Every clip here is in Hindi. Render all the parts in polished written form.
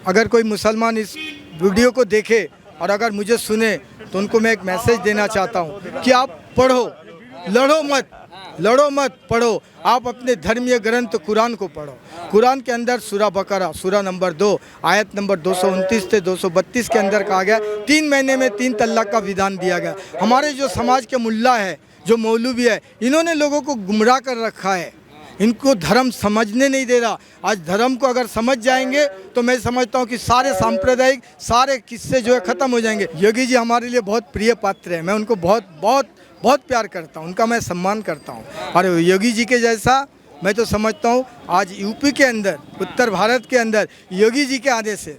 अगर कोई मुसलमान इस वीडियो को देखे और अगर मुझे सुने तो उनको मैं एक मैसेज देना चाहता हूँ कि आप पढ़ो, लड़ो मत, पढ़ो। आप अपने धर्मीय ग्रंथ कुरान को पढ़ो। कुरान के अंदर सूरा बकरा सूरा नंबर 2 आयत नंबर 229 से 232 के अंदर कहा गया 3 महीने में 3 तलाक का विधान दिया गया। हमारे जो समाज के मुल्ला है, जो मौलवी है, इन्होंने लोगों को गुमराह कर रखा है। इनको धर्म समझने नहीं दे रहा। आज धर्म को अगर समझ जाएंगे तो मैं समझता हूँ कि सारे सांप्रदायिक सारे किस्से जो है ख़त्म हो जाएंगे। योगी जी हमारे लिए बहुत प्रिय पात्र हैं। मैं उनको बहुत प्यार करता हूँ, उनका मैं सम्मान करता हूँ। और योगी जी के जैसा मैं तो समझता हूँ आज यूपी के अंदर, उत्तर भारत के अंदर योगी जी के आने से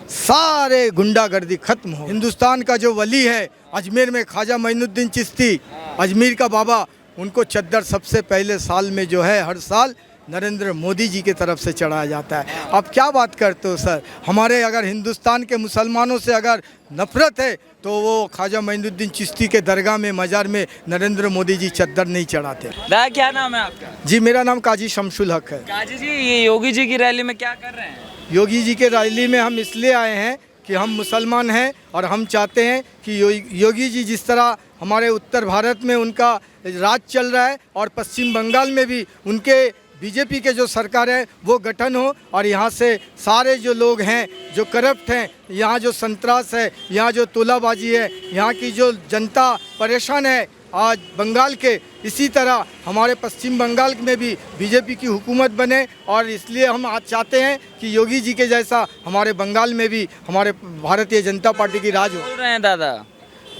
सारे गुंडागर्दी खत्म हो। हिंदुस्तान का जो वली है अजमेर में ख्वाजा मोइनुद्दीन चिश्ती, अजमेर का बाबा, उनको चद्दर सबसे पहले साल में जो है हर साल नरेंद्र मोदी जी की तरफ से चढ़ाया जाता है। आप क्या बात करते हो सर? हमारे अगर हिंदुस्तान के मुसलमानों से अगर नफरत है तो वो ख्वाजा मोइनुद्दीन चिश्ती के दरगाह में मज़ार में नरेंद्र मोदी जी चद्दर नहीं चढ़ाते। दादा क्या नाम है आपका? जी मेरा नाम काजी शमसुल हक है। काजी जी, ये योगी जी की रैली में क्या कर रहे हैं? योगी जी के रैली में हम इसलिए आए हैं कि हम मुसलमान हैं और हम चाहते हैं कि योगी जी जिस तरह हमारे उत्तर भारत में उनका राज चल रहा है और पश्चिम बंगाल में भी उनके बीजेपी के जो सरकार है वो गठन हो और यहाँ से सारे जो लोग हैं जो करप्ट हैं, यहाँ जो संतरास है, यहाँ जो तोलाबाजी है, यहाँ की जो जनता परेशान है आज बंगाल के, इसी तरह हमारे पश्चिम बंगाल में भी बीजेपी की हुकूमत बने। और इसलिए हम आज चाहते हैं कि योगी जी के जैसा हमारे बंगाल में भी हमारे भारतीय जनता पार्टी की राज हो। बोल रहे हैं दादा,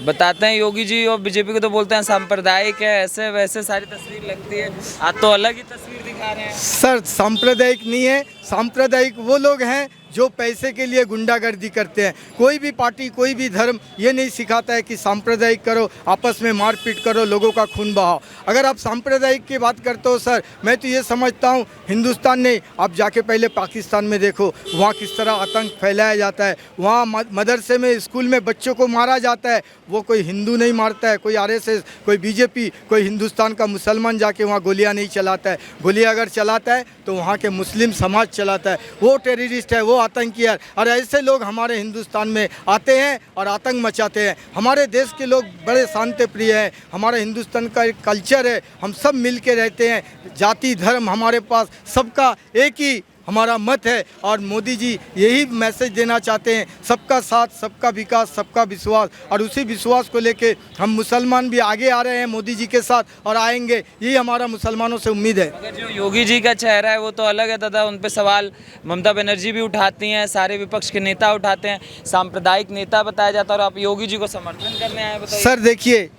बताते हैं योगी जी और बीजेपी को तो बोलते हैं सांप्रदायिक है, ऐसे वैसे सारी तस्वीर लगती है। आज तो अलग ही तस्वीर दिखा रहे हैं। सर सांप्रदायिक नहीं है, सांप्रदायिक वो लोग हैं जो पैसे के लिए गुंडागर्दी करते हैं। कोई भी पार्टी, कोई भी धर्म ये नहीं सिखाता है कि सांप्रदायिक करो, आपस में मारपीट करो, लोगों का खून बहाओ। अगर आप सांप्रदायिक की बात करते हो सर, मैं तो ये समझता हूँ हिंदुस्तान नहीं, आप जाके पहले पाकिस्तान में देखो वहाँ किस तरह आतंक फैलाया जाता है। वहाँ मदरसे में, स्कूल में बच्चों को मारा जाता है। वो कोई हिंदू नहीं मारता है, कोई RSS, कोई बीजेपी, कोई हिंदुस्तान का मुसलमान जाके वहाँ गोलियाँ नहीं चलाता है। गोलियाँ अगर चलाता है तो वहाँ के मुस्लिम समाज चलाता है। वो टेररिस्ट है, वो आतंकी है। और ऐसे लोग हमारे हिंदुस्तान में आते हैं और आतंक मचाते हैं। हमारे देश के लोग बड़े शांति प्रिय हैं। हमारे हिंदुस्तान का एक कल्चर है, हम सब मिल के रहते हैं। जाति धर्म हमारे पास सबका एक ही हमारा मत है। और मोदी जी यही मैसेज देना चाहते हैं, सबका साथ, सबका विकास, सबका विश्वास। और उसी विश्वास को लेके हम मुसलमान भी आगे आ रहे हैं मोदी जी के साथ और आएंगे, यही हमारा मुसलमानों से उम्मीद है। मगर जो योगी जी का चेहरा है वो तो अलग है दादा, उन पे सवाल ममता बनर्जी भी उठाती हैं, सारे विपक्ष के नेता उठाते हैं, सांप्रदायिक नेता बताया जाता है और आप योगी जी को समर्थन करने आए, बताइए। सर देखिए,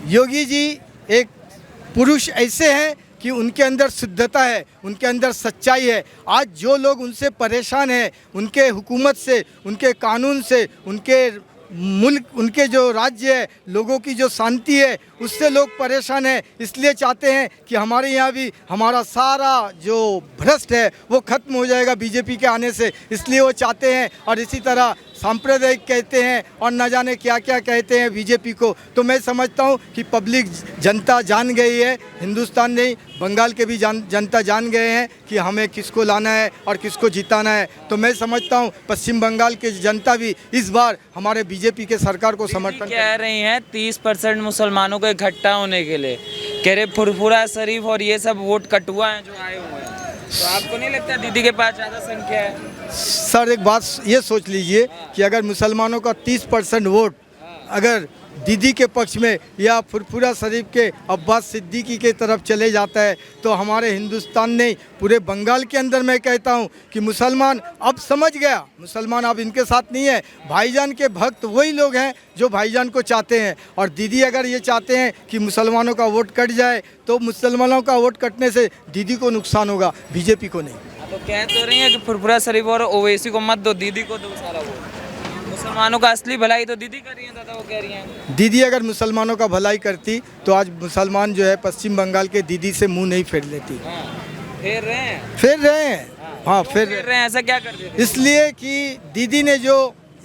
योगी जी एक पुरुष ऐसे हैं कि उनके अंदर शुद्धता है, उनके अंदर सच्चाई है। आज जो लोग उनसे परेशान हैं, उनके हुकूमत से, उनके कानून से, उनके मुल्क, उनके जो राज्य है, लोगों की जो शांति है, उससे लोग परेशान हैं। इसलिए चाहते हैं कि हमारे यहाँ भी हमारा सारा जो भ्रष्ट है वो खत्म हो जाएगा बीजेपी के आने से, इसलिए वो चाहते हैं। और इसी तरह सांप्रदायिक कहते हैं और न जाने क्या क्या कहते हैं बीजेपी को। तो मैं समझता हूँ कि पब्लिक जनता जान गई है, हिंदुस्तान नहीं बंगाल के भी जनता जान गए हैं कि हमें किसको लाना है और किसको जिताना है। तो मैं समझता हूँ पश्चिम बंगाल के जनता भी इस बार हमारे बीजेपी के सरकार को समर्थन कह रही हैं 30% मुसलमानों को इकट्ठा होने के लिए, कह रहे फुरफुरा शरीफ और ये सब वोट कटुआ हैं जो आए हुए हैं। तो आपको नहीं लगता दीदी के पास ज़्यादा संख्या है? सर एक बात ये सोच लीजिए कि अगर मुसलमानों का 30% वोट अगर दीदी के पक्ष में या फुरफुरा शरीफ के अब्बास सिद्दीकी के तरफ चले जाता है तो हमारे हिंदुस्तान नहीं पूरे बंगाल के अंदर मैं कहता हूं कि मुसलमान अब समझ गया, मुसलमान अब इनके साथ नहीं है। भाईजान के भक्त वही लोग हैं जो भाईजान को चाहते हैं। और दीदी अगर ये चाहते हैं कि मुसलमानों का वोट कट जाए तो मुसलमानों का वोट कटने से दीदी को नुकसान होगा, बीजेपी को नहीं। तो कह तो रही है कि फुरफुरा शरीफ और ओवैसी को मत दो, दीदी को दो सारा वोट। मुसलमानों का असली भलाई तो दीदी कर रही है दादा, वो कह रही हैं। दीदी अगर मुसलमानों का भलाई करती तो आज मुसलमान जो है पश्चिम बंगाल के दीदी से मुंह नहीं फेर लेती। फेर रहे हैं, फेर रहे हैं। हाँ फेर रहे हैं। ऐसा क्या कर रहे हैं? इसलिए कि दीदी ने जो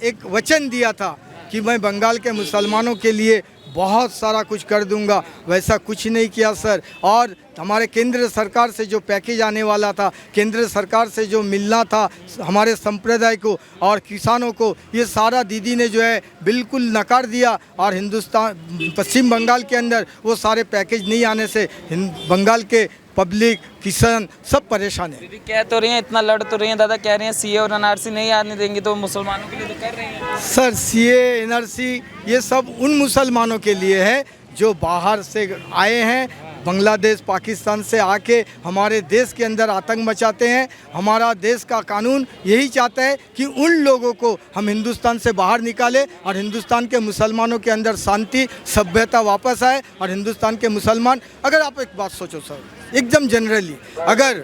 एक वचन दिया था कि मैं बंगाल के मुसलमानों के लिए बहुत सारा कुछ कर दूंगा, वैसा कुछ नहीं किया सर। और हमारे केंद्र सरकार से जो पैकेज आने वाला था, केंद्र सरकार से जो मिलना था हमारे संप्रदाय को और किसानों को, ये सारा दीदी ने जो है बिल्कुल नकार दिया। और हिंदुस्तान पश्चिम बंगाल के अंदर वो सारे पैकेज नहीं आने से बंगाल के पब्लिक किसान सब परेशान है। दीदी कह तो रही हैं, इतना लड़ तो रही हैं, दादा कह रहे हैं सीए और एनआरसी नहीं आने देंगे, तो मुसलमानों के लिए तो कर रही हैं। सर सीए एनआरसी ये सब उन मुसलमानों के लिए है जो बाहर से आए हैं, बांग्लादेश पाकिस्तान से आके हमारे देश के अंदर आतंक मचाते हैं। हमारा देश का कानून यही चाहता है कि उन लोगों को हम हिंदुस्तान से बाहर निकालें और हिंदुस्तान के मुसलमानों के अंदर शांति सभ्यता वापस आए। और हिंदुस्तान के मुसलमान, अगर आप एक बात सोचो सर, एकदम जनरली, अगर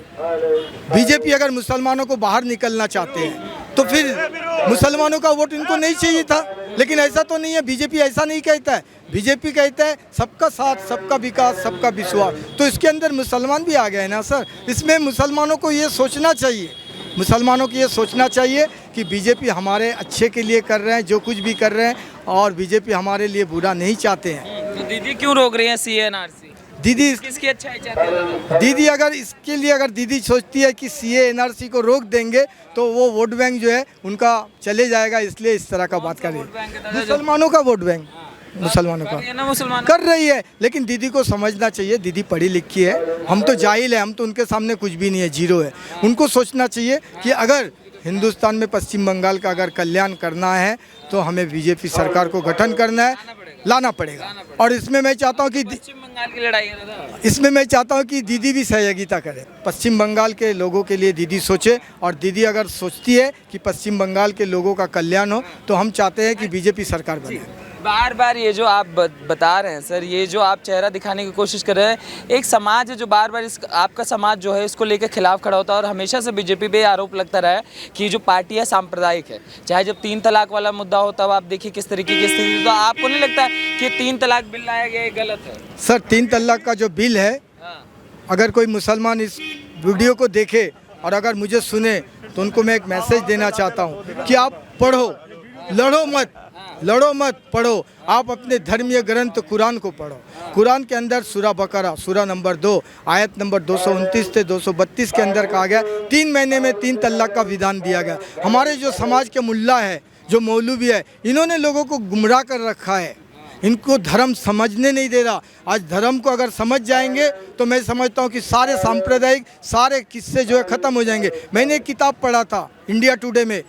बीजेपी अगर मुसलमानों को बाहर निकलना चाहते हैं तो फिर मुसलमानों का वोट इनको नहीं चाहिए था। लेकिन ऐसा तो नहीं है, बीजेपी ऐसा नहीं कहता है। बीजेपी कहता है सबका साथ, सबका विकास, सबका विश्वास। तो इसके अंदर मुसलमान भी आ गए ना सर। इसमें मुसलमानों को ये सोचना चाहिए, मुसलमानों को ये सोचना चाहिए कि बीजेपी हमारे अच्छे के लिए कर रहे हैं, जो कुछ भी कर रहे हैं, और बीजेपी हमारे लिए बुरा नहीं चाहते हैं। तो दीदी क्यों रोक रही हैं सीए एनआरसी? दीदी किसकी अच्छाई चाहती है? दीदी अगर इसके लिए अगर दीदी सोचती है कि सीए एनआरसी को रोक देंगे तो वो वोट बैंक जो है उनका चले जाएगा, इसलिए इस तरह का बात कर रही है। मुसलमानों का वोट बैंक, मुसलमानों का मुसलमान कर रही है। लेकिन दीदी को समझना चाहिए, दीदी पढ़ी लिखी है, हम तो जाहिल है, हम तो उनके सामने कुछ भी नहीं है, जीरो है। उनको सोचना चाहिए कि अगर हिंदुस्तान में पश्चिम बंगाल का अगर कल्याण करना है तो हमें बीजेपी सरकार को गठन करना है, लाना पड़ेगा। और इसमें मैं चाहता हूँ कि पश्चिम बंगाल की लड़ाई है दादा। इसमें मैं चाहता हूँ कि दीदी भी सहयोगिता करे, पश्चिम बंगाल के लोगों के लिए दीदी सोचे। और दीदी अगर सोचती है कि पश्चिम बंगाल के लोगों का कल्याण हो तो हम चाहते हैं कि बीजेपी सरकार बने। बार बार ये जो आप बता रहे हैं सर, ये जो आप चेहरा दिखाने की कोशिश कर रहे हैं, एक समाज है जो बार बार आपका समाज जो है इसको लेकर खिलाफ खड़ा होता है। और हमेशा से बीजेपी पे आरोप लगता रहा है कि जो पार्टी है सांप्रदायिक है। चाहे जब 3 तलाक वाला मुद्दा हो तब आप देखिए किस तरीके की स्थिति। तो आपको नहीं लगता कि 3 तलाक बिल लाया गया ये गलत है? सर 3 तलाक का जो बिल है, अगर कोई मुसलमान इस वीडियो को देखे और अगर मुझे सुने तो उनको मैं एक मैसेज देना चाहता हूँ कि आप पढ़ो, लड़ो मत, लड़ो मत, पढ़ो। आप अपने धर्मीय ग्रंथ कुरान को पढ़ो। कुरान के अंदर सूरा बकरा सूरा नंबर 2 आयत नंबर 229 से 232 के अंदर कहा गया 3 महीने में 3 तलाक का विधान दिया गया। हमारे जो समाज के मुल्ला है, जो मौलवी है, इन्होंने लोगों को गुमराह कर रखा है, इनको धर्म समझने नहीं दे रहा। आज धर्म को अगर समझ जाएंगे तो मैं समझता हूँ कि सारे सांप्रदायिक सारे किस्से जो है ख़त्म हो जाएंगे। मैंने एक किताब पढ़ा था इंडिया टुडे में,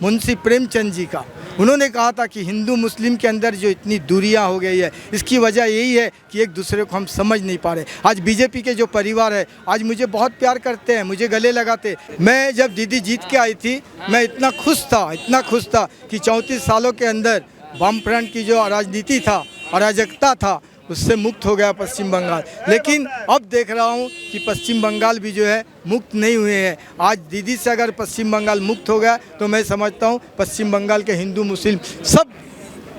मुंशी प्रेमचंद जी का। उन्होंने कहा था कि हिंदू मुस्लिम के अंदर जो इतनी दूरियां हो गई है, इसकी वजह यही है कि एक दूसरे को हम समझ नहीं पा रहे। आज बीजेपी के जो परिवार है, आज मुझे बहुत प्यार करते हैं, मुझे गले लगाते। मैं जब दीदी जीत के आई थी, मैं इतना खुश था कि 34 सालों के अंदर वामफ्रंट की जो राजनीति था, अराजकता था, उससे मुक्त हो गया पश्चिम बंगाल। लेकिन अब देख रहा हूँ कि पश्चिम बंगाल भी जो है मुक्त नहीं हुए हैं। आज दीदी से अगर पश्चिम बंगाल मुक्त हो गया तो मैं समझता हूँ पश्चिम बंगाल के हिंदू मुस्लिम सब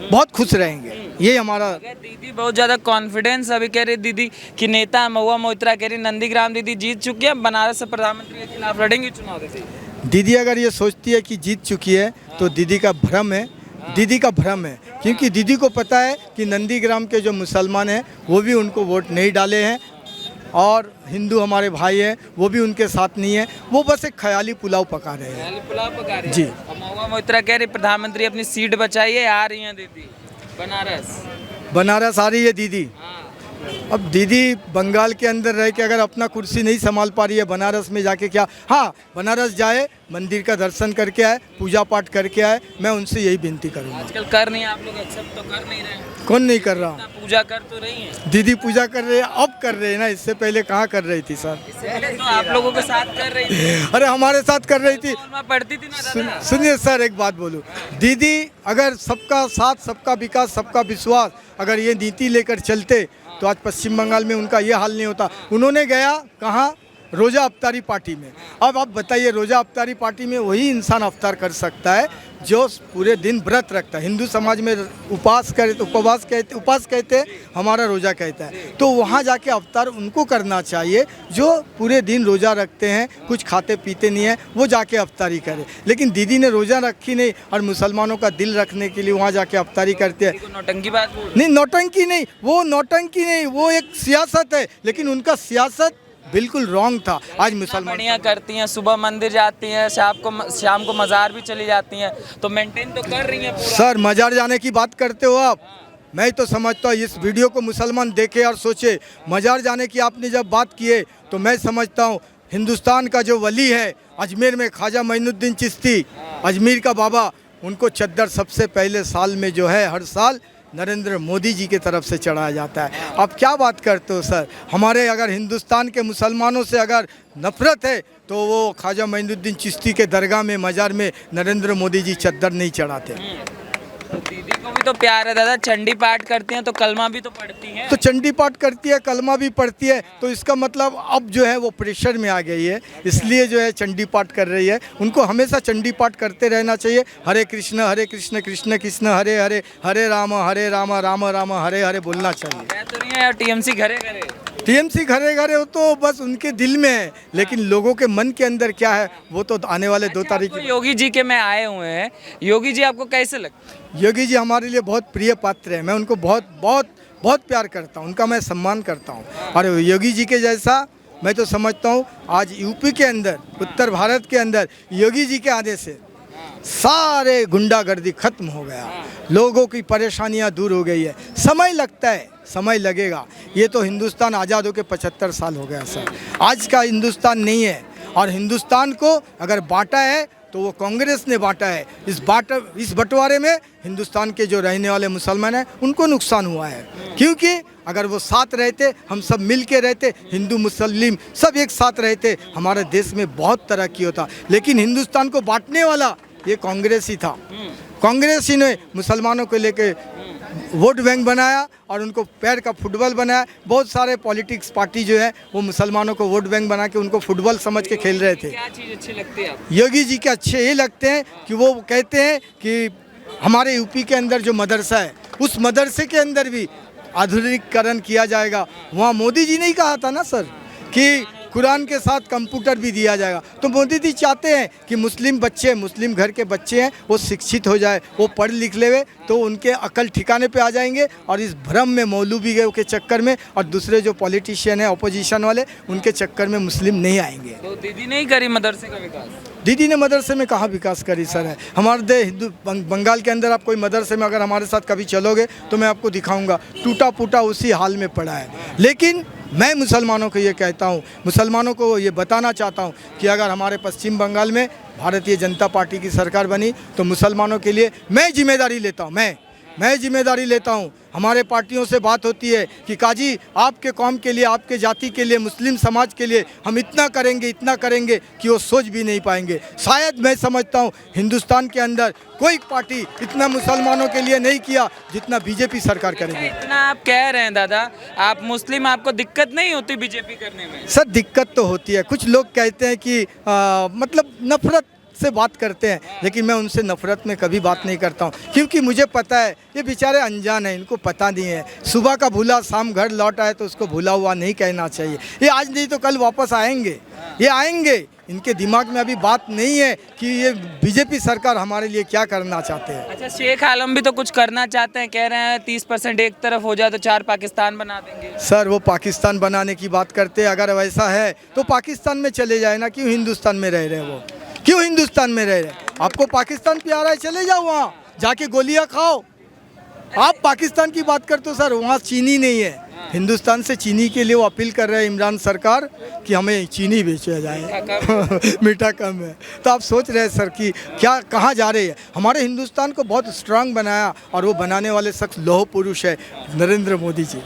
बहुत खुश रहेंगे। ये हमारा दीदी बहुत ज़्यादा कॉन्फिडेंस अभी कह रही दीदी कि नेता महुआ मोइत्रा कह रही नंदीग्राम दीदी जीत चुकी है, बनारस से प्रधानमंत्री के खिलाफ लड़ेंगी चुनाव। दीदी अगर ये सोचती है कि जीत चुकी है तो दीदी का भ्रम है, दीदी का भ्रम है। क्योंकि दीदी को पता है कि नंदीग्राम के जो मुसलमान हैं वो भी उनको वोट नहीं डाले हैं और हिंदू हमारे भाई हैं वो भी उनके साथ नहीं है। वो बस एक ख्याली पुलाव पका रहे हैं। पुलाव पका रहे हैं जी। महुआ मोइत्रा कह रही प्रधानमंत्री अपनी सीट बचाइए, आ रही हैं दीदी बनारस आ रही है दीदी। अब दीदी बंगाल के अंदर रह के अगर अपना कुर्सी नहीं संभाल पा रही है, बनारस में जाके क्या, हाँ बनारस जाए, मंदिर का दर्शन करके आए, पूजा पाठ करके आए, मैं उनसे यही विनती करूँगा। आजकल कर नहीं, आप लोग एक्सेप्ट तो कर नहीं रहे। कौन नहीं कर रहा? पूजा कर तो रही हैं दीदी, पूजा कर रहे हैं, अब कर रहे हैं ना, इससे पहले कहाँ कर रही थी सर? इससे पहले तो आप लोगों के साथ कर रही थी। अरे हमारे साथ कर रही थी। पढ़ती थी ना दादा। सुनिए सर, एक बात बोलूँ, दीदी अगर सबका साथ, सबका विकास, सबका विश्वास, अगर ये नीति लेकर चलते तो आज पश्चिम बंगाल में उनका ये हाल नहीं होता। उन्होंने गया कहाँ? रोज़ा अफ्तारी पार्टी में। अब आप बताइए, रोज़ा अफ्तारी पार्टी में वही इंसान अफ्तार कर सकता है जो पूरे दिन व्रत रखता है, हिंदू समाज में उपास कहते हैं, हमारा रोज़ा कहता है, तो वहाँ जाके अवतार उनको करना चाहिए जो पूरे दिन रोज़ा रखते हैं, कुछ खाते पीते नहीं है, वो जाके अवतारी करे। लेकिन दीदी ने रोज़ा रखी नहीं और मुसलमानों का दिल रखने के लिए वहाँ जाके अवतारी करते हैं। नौटंकी बात बोल नहीं, नौटंकी नहीं, वो एक सियासत है, लेकिन उनका सियासत बिल्कुल रॉन्ग था। आज मुसलमान बढ़िया करती हैं, सुबह मंदिर जाती हैं, शाम को मज़ार भी चली जाती हैं, तो मेंटेन तो कर रही हैं पूरा। सर, मज़ार जाने की बात करते हो आप, मैं तो समझता हूँ इस वीडियो को मुसलमान देखे और सोचे। मज़ार जाने की आपने जब बात की है तो मैं समझता हूँ हिंदुस्तान का जो वली है अजमेर में ख्वाजा मोइनुद्दीन चिश्ती, अजमेर का बाबा, उनको चद्दर सबसे पहले साल में जो है हर साल नरेंद्र मोदी जी की तरफ से चढ़ाया जाता है। आप क्या बात करते हो सर? हमारे अगर हिंदुस्तान के मुसलमानों से अगर नफरत है तो वो ख्वाजा मोइनुद्दीन चिश्ती के दरगाह में, मज़ार में नरेंद्र मोदी जी चद्दर नहीं चढ़ाते। तो दीदी को भी तो प्यार है दादा, चंडी पाठ करती हैं तो कलमा भी तो पढ़ती हैं। तो चंडी पाठ करती है, कलमा भी पढ़ती है, तो इसका मतलब अब जो है वो प्रेशर में आ गई है, इसलिए जो है चंडी पाठ कर रही है। उनको हमेशा चंडी पाठ करते रहना चाहिए। हरे कृष्ण कृष्ण कृष्ण हरे हरे, हरे राम राम राम हरे हरे बोलना चाहिए। तो नहीं है टीएमसी घरे घरे, टीएमसी घरे घरे हो तो बस उनके दिल में है, लेकिन लोगों के मन के अंदर क्या है वो तो आने वाले 2 तारीख को योगी जी के में आए हुए हैं। योगी जी आपको कैसे लगते हैं? योगी जी हमारे लिए बहुत प्रिय पात्र है। मैं उनको बहुत बहुत बहुत प्यार करता हूँ, उनका मैं सम्मान करता हूँ। और योगी जी के जैसा मैं तो समझता हूँ आज यूपी के अंदर, उत्तर भारत के अंदर योगी जी के आने से सारे गुंडागर्दी खत्म हो गया, लोगों की परेशानियां दूर हो गई है। समय लगता है, समय लगेगा। ये तो हिंदुस्तान आज़ाद होकर 75 साल हो गया सर, आज का हिंदुस्तान नहीं है। और हिंदुस्तान को अगर बांटा है तो वो कांग्रेस ने बांटा है। इस बंटवारे में हिंदुस्तान के जो रहने वाले मुसलमान हैं उनको नुकसान हुआ है, क्योंकि अगर वो साथ रहते, हम सब मिल के रहते, हिंदू मुस्लिम सब एक साथ रहते, हमारे देश में बहुत तरक्की होता। लेकिन हिंदुस्तान को बांटने वाला ये कांग्रेस ही था। कांग्रेस ही ने मुसलमानों को लेके वोट बैंक बनाया और उनको पैर का फुटबॉल बनाया। बहुत सारे पॉलिटिक्स पार्टी जो है वो मुसलमानों को वोट बैंक बना के उनको फुटबॉल समझ के खेल रहे थे। क्या चीज़ अच्छी लगती है आपको? योगी जी के अच्छे ये लगते हैं कि वो कहते हैं कि हमारे यूपी के अंदर जो मदरसा है उस मदरसे के अंदर भी आधुनिकीकरण किया जाएगा। वहाँ मोदी जी ने ही कहा था ना सर कि कुरान के साथ कंप्यूटर भी दिया जाएगा। तो मोदी जी चाहते हैं कि मुस्लिम बच्चे, मुस्लिम घर के बच्चे हैं वो शिक्षित हो जाए, वो पढ़ लिख लेवे तो उनके अकल ठिकाने पे आ जाएंगे। और इस भ्रम में मौलवी के चक्कर में और दूसरे जो पॉलिटिशियन हैं अपोजिशन वाले उनके चक्कर में मुस्लिम नहीं आएंगे। तो दीदी नहीं करी मदरसे का विकास? दीदी ने मदरसे में कहाँ विकास करी सर है। हमारे हिंदू बंगाल के अंदर आप कोई मदरसे में अगर हमारे साथ कभी चलोगे तो मैं आपको दिखाऊंगा, टूटा फूटा उसी हाल में पड़ा है। लेकिन मैं मुसलमानों को ये कहता हूँ, मुसलमानों को ये बताना चाहता हूँ कि अगर हमारे पश्चिम बंगाल में भारतीय जनता पार्टी की सरकार बनी तो मुसलमानों के लिए मैं जिम्मेदारी लेता हूँ। मैं जिम्मेदारी लेता हूँ। हमारे पार्टियों से बात होती है कि काजी आपके कौम के लिए, आपके जाति के लिए, मुस्लिम समाज के लिए हम इतना करेंगे कि वो सोच भी नहीं पाएंगे। शायद मैं समझता हूँ हिंदुस्तान के अंदर कोई पार्टी इतना मुसलमानों के लिए नहीं किया जितना बीजेपी सरकार करेगी। इतना आप कह रहे हैं दादा, आप मुस्लिम, आपको दिक्कत नहीं होती बीजेपी करने में? सर दिक्कत तो होती है। कुछ लोग कहते हैं कि मतलब नफरत से बात करते हैं, लेकिन मैं उनसे नफरत में कभी बात नहीं करता हूँ, क्योंकि मुझे पता है ये बेचारे अनजान हैं, इनको पता नहीं है। सुबह का भूला शाम घर लौट आए तो उसको भूला हुआ नहीं कहना चाहिए। ये आज नहीं तो कल वापस आएंगे, ये आएंगे। इनके दिमाग में अभी बात नहीं है कि ये बीजेपी सरकार हमारे लिए क्या करना चाहते हैं। अच्छा, शेख आलम भी तो कुछ करना चाहते हैं, कह रहे हैं 30% एक तरफ हो जाए तो 4 पाकिस्तान बना देंगे। सर वो पाकिस्तान बनाने की बात करते हैं, अगर वैसा है तो पाकिस्तान में चले जाए ना, क्यों हिंदुस्तान में रह रहे हैं वो, क्यों हिंदुस्तान में रह रहे हैं? आपको पाकिस्तान प्यारा है, चले जाओ वहाँ जाके गोलियां खाओ। आप पाकिस्तान की बात करते हो सर, वहाँ चीनी नहीं है। हिंदुस्तान से चीनी के लिए वो अपील कर रहे हैं इमरान सरकार कि हमें चीनी बेचा जाए मीठा कम है। तो आप सोच रहे हैं सर कि क्या कहाँ जा रहे हैं। हमारे हिंदुस्तान को बहुत स्ट्रांग बनाया और वो बनाने वाले शख्स लौह पुरुष है नरेंद्र मोदी जी।